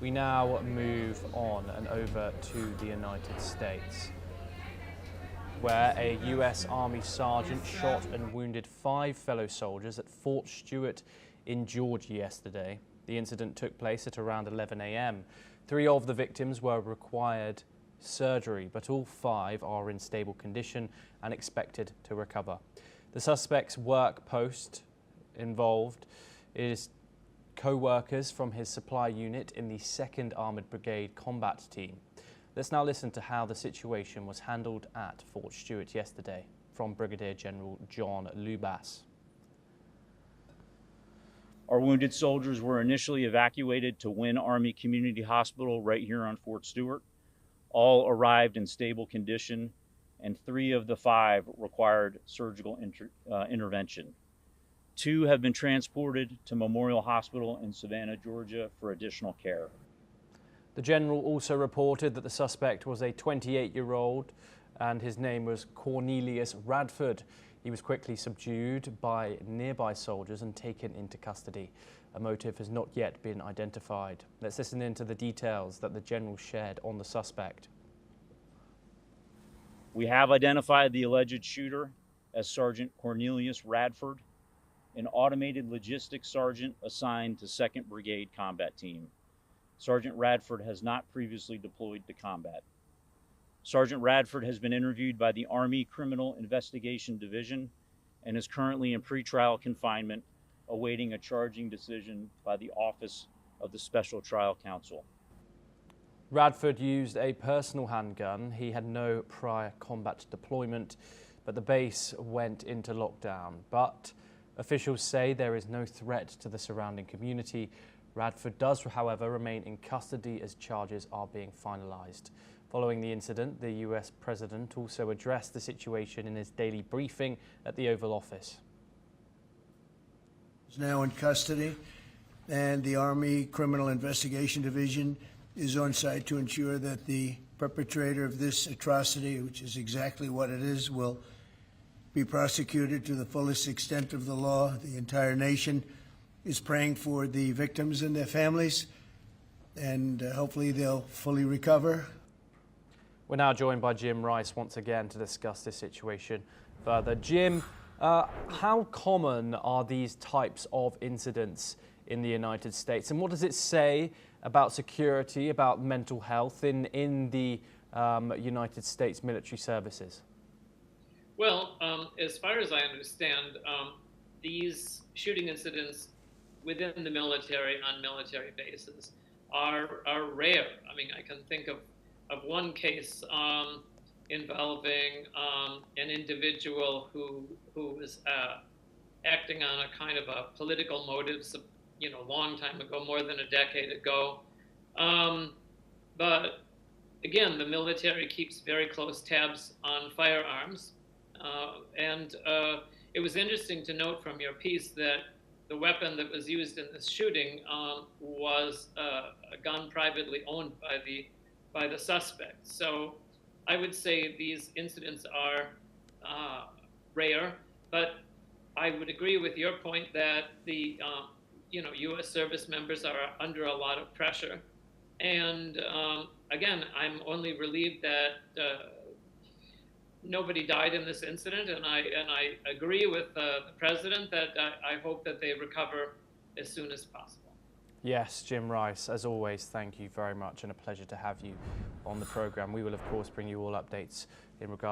We now move on and over to the United States, where a US Army sergeant shot and wounded 5 fellow soldiers at Fort Stewart in Georgia yesterday. The incident took place at around 11 a.m. 3 of the victims were required surgery, but all 5 are in stable condition and expected to recover. The suspect's work post involved is co-workers from his supply unit in the 2nd Armoured Brigade combat team. Let's now listen to how the situation was handled at Fort Stewart yesterday from Brigadier General John Lubas. Our wounded soldiers were initially evacuated to Wynn Army Community Hospital right here on Fort Stewart. All arrived in stable condition, and 3 of the 5 required surgical intervention. 2 have been transported to Memorial Hospital in Savannah, Georgia for additional care. The general also reported that the suspect was a 28-year-old and his name was Cornelius Radford. He was quickly subdued by nearby soldiers and taken into custody. A motive has not yet been identified. Let's listen into the details that the general shared on the suspect. We have identified the alleged shooter as Sergeant Cornelius Radford, an automated logistics sergeant assigned to 2nd Brigade Combat Team. Sergeant Radford has not previously deployed to combat. Sergeant Radford has been interviewed by the Army Criminal Investigation Division and is currently in pretrial confinement, awaiting a charging decision by the Office of the Special Trial Counsel. Radford used a personal handgun. He had no prior combat deployment, but the base went into lockdown. But officials say there is no threat to the surrounding community. Radford does, however, remain in custody as charges are being finalized. Following the incident, the US President also addressed the situation in his daily briefing at the Oval Office. He's now in custody, and the Army Criminal Investigation Division is on site to ensure that the perpetrator of this atrocity, which is exactly what it is, will be prosecuted to the fullest extent of the law. The entire nation is praying for the victims and their families, and hopefully they'll fully recover. We're now joined by Jim Rice once again to discuss this situation further. Jim, how common are these types of incidents in the United States, and what does it say about security, about mental health in the United States military services? Well, as far as I understand, these shooting incidents within the military on military bases are rare. I mean, I can think of one case involving an individual who was acting on a kind of a political motives, a long time ago, more than a decade ago. But again, the military keeps very close tabs on firearms. And it was interesting to note from your piece that the weapon that was used in this shooting was a gun privately owned by the suspect. So I would say these incidents are rare, but I would agree with your point that the U.S. service members are under a lot of pressure. And again, I'm only relieved that nobody died in this incident, and I agree with the president that I hope that they recover as soon as possible. Yes, Jim Rice, as always, thank you very much, and a pleasure to have you on the program. We will, of course, bring you all updates in regard